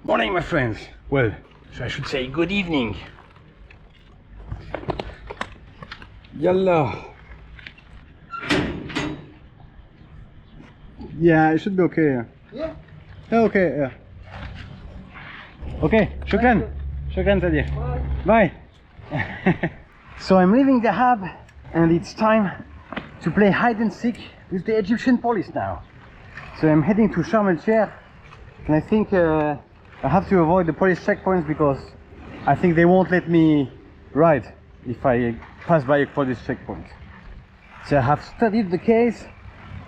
Morning, my friends. Well, so I should say good evening. Yalla. Yeah, it should be okay. Yeah. Okay, yeah. Okay, shukran. Shukran, Sadir. Bye. So I'm leaving Dahab and it's time to play hide and seek with the Egyptian police now. So I'm heading to Sharm El Sheikh and I think I have to avoid the police checkpoints because I think they won't let me ride if I pass by a police checkpoint. So I have studied the case.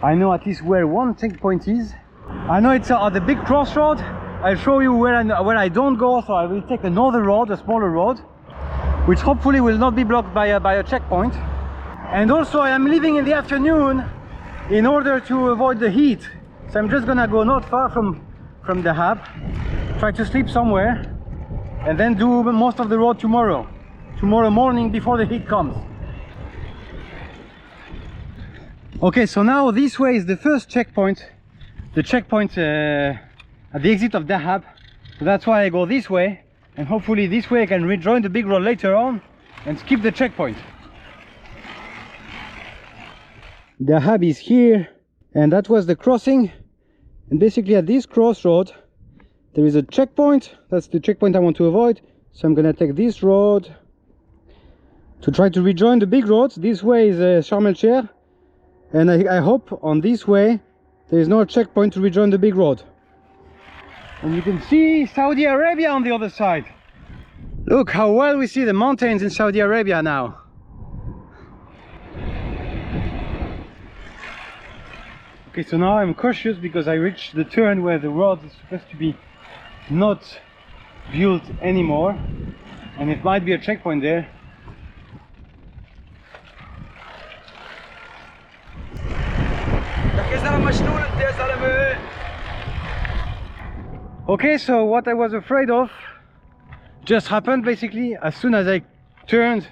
I know at least where one checkpoint is. I know it's at the big crossroad. I'll show you where I don't go, so I will take another road, a smaller road, which hopefully will not be blocked by a checkpoint. And also I am leaving in the afternoon in order to avoid the heat. So I'm just gonna go not far from Dahab, try to sleep somewhere, and then do most of the road tomorrow morning before the heat comes. Okay, so now this way is the first checkpoint, the checkpoint at the exit of Dahab. So that's why I go this way, and hopefully this way I can rejoin the big road later on and skip the checkpoint. Dahab is here, and that was the crossing. And basically at this crossroad there is a checkpoint. That's the checkpoint I want to avoid, so I'm gonna take this road to try to rejoin the big roads. This way is Sharm El Sheikh, and I hope on this way there is no checkpoint to rejoin the big road. And you can see Saudi Arabia on the other side. Look how well we see the mountains in Saudi Arabia now. Okay, so now I'm cautious because I reached the turn where the road is supposed to be not built anymore, and it might be a checkpoint there. Okay, so what I was afraid of just happened. Basically, as soon as I turned,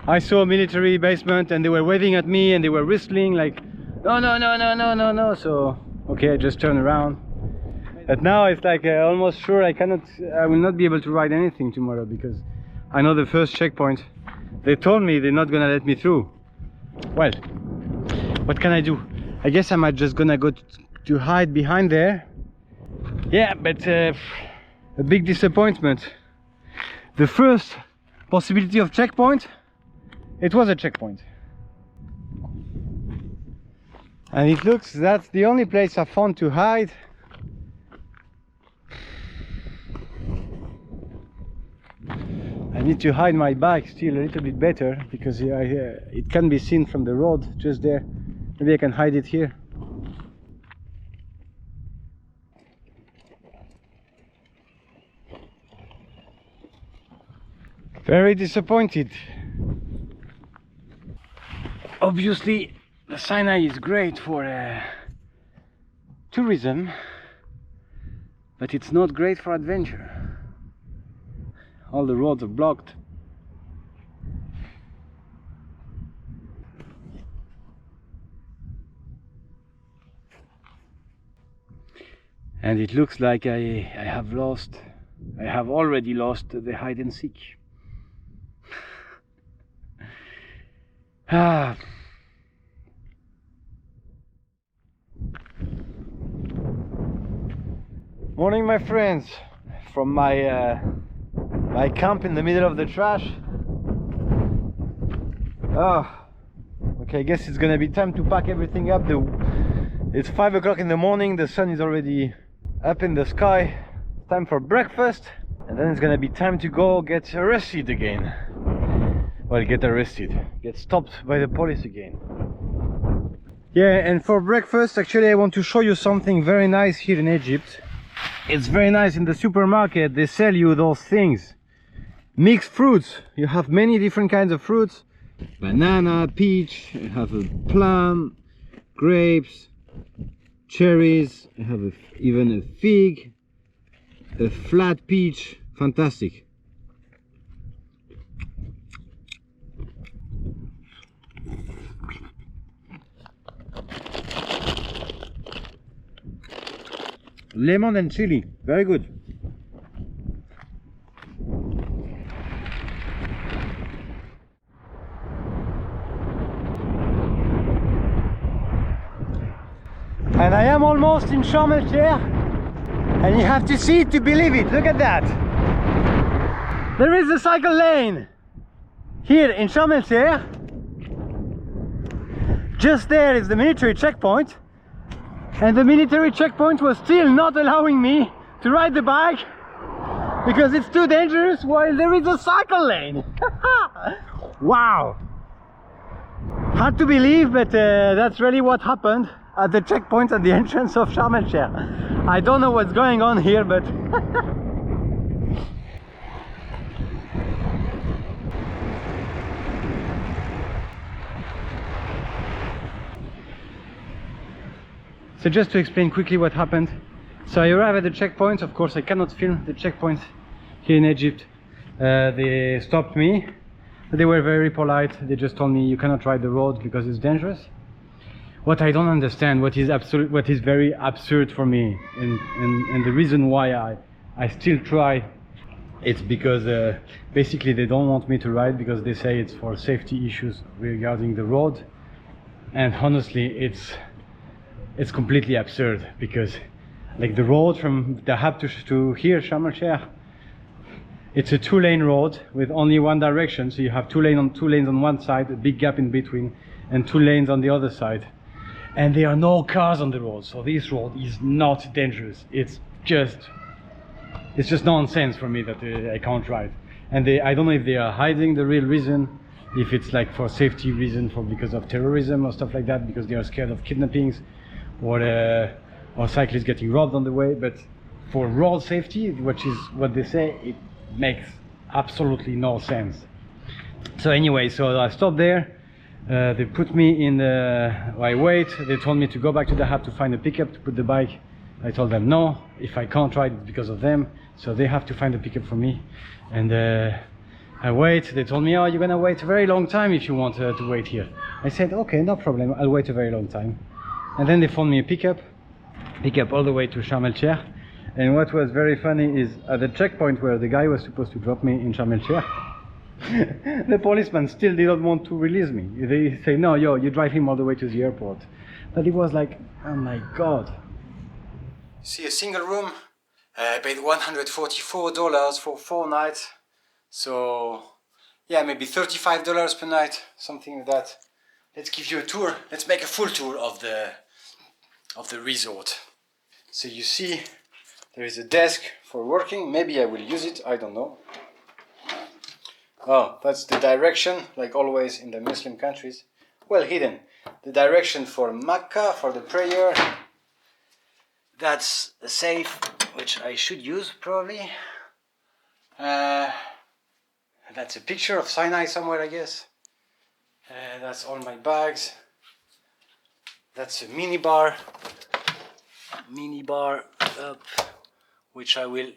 I saw a military basement and they were waving at me and they were whistling like no. So okay, I just turned around. But now it's like almost sure I will not be able to ride anything tomorrow because I know the first checkpoint. They told me they're not gonna let me through. Well, what can I do? I guess I might just gonna go to hide behind there. Yeah, but a big disappointment. The first possibility of checkpoint, it was a checkpoint. And it looks that's the only place I found to hide. I need to hide my bike still a little bit better because it can be seen from the road just there. Maybe I can hide it here. Very disappointed. Obviously the Sinai is great for tourism, but it's not great for adventure. All the roads are blocked. And it looks like I have already lost the hide and seek. Morning, my friends, from my camp in the middle of the trash. Okay, I guess it's gonna be time to pack everything up. It's 5 o'clock in the morning, the sun is already up in the sky. Time for breakfast, and then it's gonna be time to go get arrested again. Well, get stopped by the police again. Yeah, and for breakfast actually I want to show you something very nice here in Egypt. It's very nice. In the supermarket they sell you those things, mixed fruits. You have many different kinds of fruits: banana, peach, I have a plum, grapes, cherries, I have even a fig, a flat peach. Fantastic. Lemon and chili, very good. And I am almost in Sharm El Sheikh, and you have to see it to believe it. Look at that. There is a cycle lane here in Sharm El Sheikh. Just there is the military checkpoint, and the military checkpoint was still not allowing me to ride the bike because it's too dangerous while there is a cycle lane. Wow. Hard to believe, but that's really what happened at the checkpoint at the entrance of Sharm El Sheikh. I don't know what's going on here, but so just to explain quickly what happened. So I arrived at the checkpoint. Of course I cannot film the checkpoint here in Egypt. They stopped me. They were very polite. They just told me you cannot ride the road because it's dangerous. What I don't understand, what is very absurd for me, and the reason why I still try, it's because basically they don't want me to ride because they say it's for safety issues regarding the road. And honestly, it's completely absurd, because like the road from Dahab to here, Sharm El Sheikh, it's a 2-lane road with only one direction, so you have two lanes on one side, a big gap in between, and 2 lanes on the other side, and there are no cars on the road, so this road is not dangerous. It's just nonsense for me that I can't ride. And I don't know if they are hiding the real reason, if it's like for safety reason, because of terrorism or stuff like that, because they are scared of kidnappings or cyclists getting robbed on the way. But for road safety, which is what they say, it makes absolutely no sense. So anyway, so I stopped there. They put me in I wait. They told me to go back to the hub to find a pickup to put the bike. I told them no, if I can't ride it's because of them, so they have to find a pickup for me. And I wait. They told me, oh, you're gonna wait a very long time if you want to wait here. I said, okay, no problem, I'll wait a very long time. And then they found me a pickup all the way to Sharm El Sheikh. And what was very funny is at the checkpoint where the guy was supposed to drop me in Sharm El Sheikh, the policeman still did not want to release me. They say, no, you drive him all the way to the airport. But it was like, oh my god. See, a single room, I paid $144 for 4 nights. So yeah, maybe $35 per night, something like that. Let's give you a tour. Let's make a full tour of the resort. So you see, there is a desk for working. Maybe I will use it, I don't know. Oh, that's the direction, like always in the Muslim countries. Well hidden. The direction for Makkah, for the prayer. That's a safe, which I should use probably. That's a picture of Sinai somewhere, I guess. That's all my bags. That's a mini bar up, which I will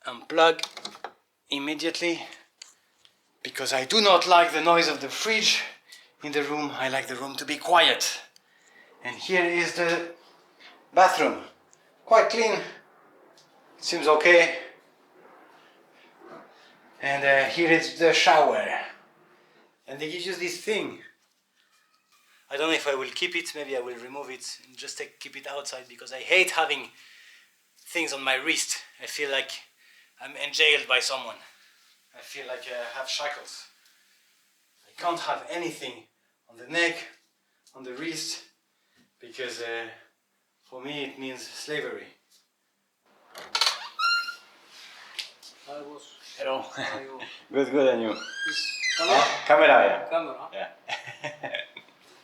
unplug immediately, because I do not like the noise of the fridge in the room. I like the room to be quiet. And here is the bathroom. Quite clean. Seems okay. And here is the shower. And they give you this thing. I don't know if I will keep it, maybe I will remove it and just keep it outside, because I hate having things on my wrist. I feel like I'm enjailed by someone. I feel like I have shackles. I can't have anything on the neck, on the wrist, because for me it means slavery. Hi boss. Hello. How are you? Good, and you? Camera? Camera, yeah. Camera? Yeah.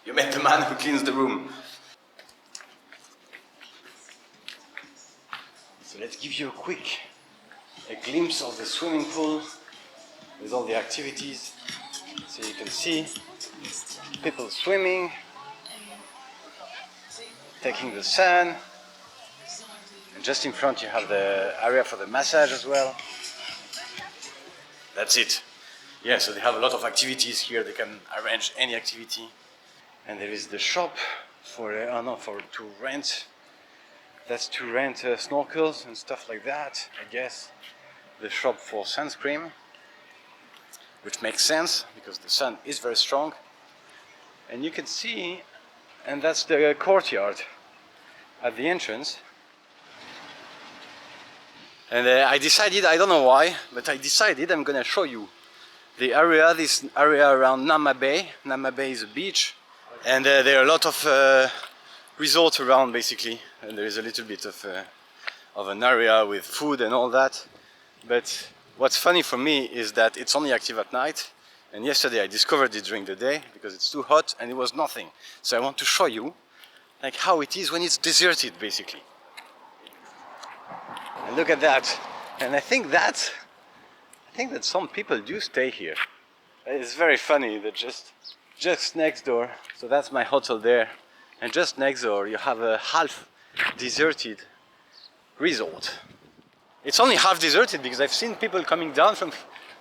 You met the man who cleans the room. So let's give you a glimpse of the swimming pool with all the activities. So you can see people swimming, taking the sun, and just in front you have the area for the massage as well. That's it. Yeah, so they have a lot of activities here. They can arrange any activity. And there is the shop for to rent. That's to rent snorkels and stuff like that, I guess. The shop for sunscreen, which makes sense because the sun is very strong. And you can see, and that's the courtyard. at the entrance. And I decided, I don't know why, but I decided I'm gonna show you the area, this area around Naama Bay. Naama Bay is a beach, and there are a lot of resorts around basically, and there is a little bit of an area with food and all that. But what's funny for me is that it's only active at night, and yesterday I discovered it during the day because it's too hot and it was nothing. So I want to show you like how it is when it's deserted basically. And look at that. And I think that some people do stay here. It's very funny that just next door, so that's my hotel there, and just next door you have a half deserted resort. It's only half deserted because I've seen people coming down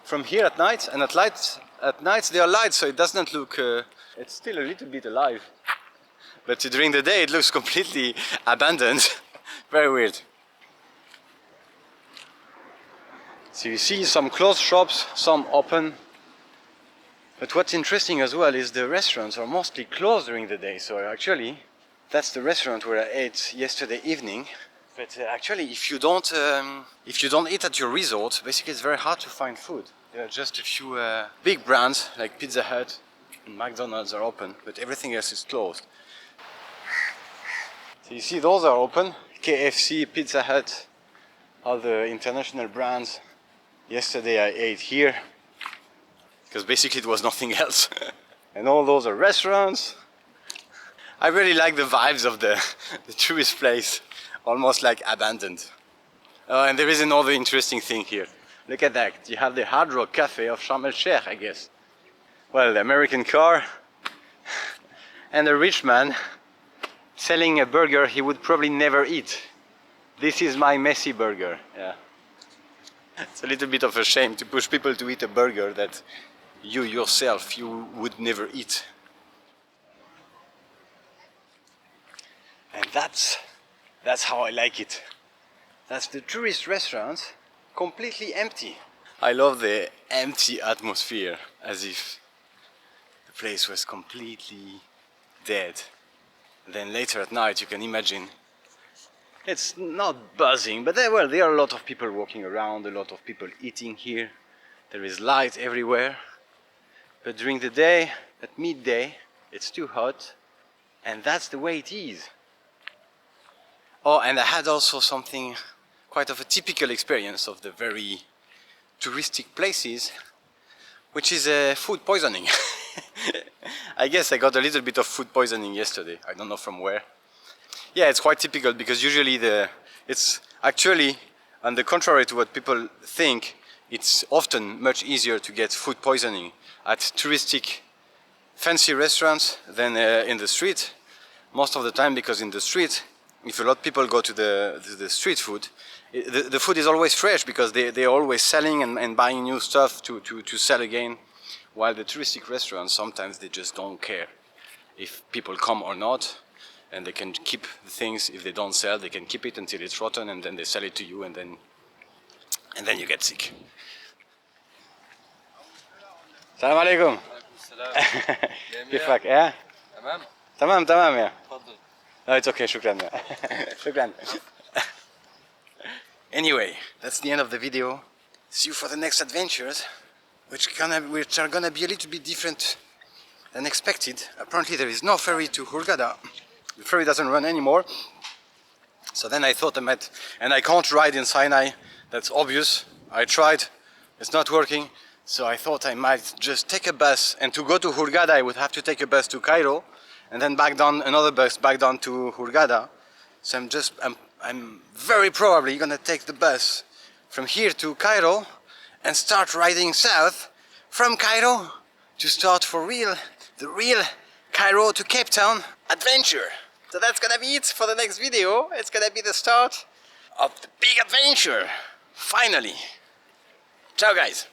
from here at night, and at night they are light, so it doesn't look, it's still a little bit alive. But during the day it looks completely abandoned. Very weird. So you see some closed shops, some open. But what's interesting as well is the restaurants are mostly closed during the day. So actually, that's the restaurant where I ate yesterday evening. But actually, if you don't eat at your resort, basically it's very hard to find food. There are just a few big brands like Pizza Hut and McDonald's are open, but everything else is closed. So you see those are open, KFC, Pizza Hut, all the international brands. Yesterday I ate here, because basically it was nothing else. And all those are restaurants. I really like the vibes of the tourist place, almost like abandoned. And there is another interesting thing here. Look at that, you have the Hard Rock Cafe of Sharm El Sheikh, I guess. Well, the American car and a rich man selling a burger he would probably never eat. This is my messy burger, yeah. It's a little bit of a shame to push people to eat a burger that you yourself, you would never eat. And that's how I like it. That's the tourist restaurant, completely empty. I love the empty atmosphere, as if the place was completely dead. Then later at night you can imagine it's not buzzing, but there are a lot of people walking around, a lot of people eating here. There is light everywhere. But during the day, at midday, it's too hot, and that's the way it is. Oh, and I had also something, quite of a typical experience of the very touristic places, which is food poisoning. I guess I got a little bit of food poisoning yesterday. I don't know from where. Yeah, it's quite typical because usually it's actually, on the contrary to what people think, it's often much easier to get food poisoning at touristic fancy restaurants than in the street. Most of the time, because in the street, if a lot of people go to the street food, the food is always fresh because they're always selling and buying new stuff to sell again. While the touristic restaurants, sometimes they just don't care if people come or not. And they can keep the things. If they don't sell, they can keep it until it's rotten, and then they sell it to you, and then you get sick. Salam alaikum. كيفك يا؟ تمام تمام يا. No, it's okay. شكرا. شكرا. Anyway, that's the end of the video. See you for the next adventures, which are gonna be a little bit different than expected. Apparently, there is no ferry to Hurghada. The ferry doesn't run anymore, so then I thought I might, and I can't ride in Sinai, that's obvious. I tried, it's not working, so I thought I might just take a bus, and to go to Hurghada I would have to take a bus to Cairo, and then back down, another bus back down to Hurghada. So I'm very probably gonna take the bus from here to Cairo and start riding south from Cairo to start for real, the real Cairo to Cape Town adventure. So that's gonna be it for the next video. It's gonna be the start of the big adventure. Finally. Ciao guys.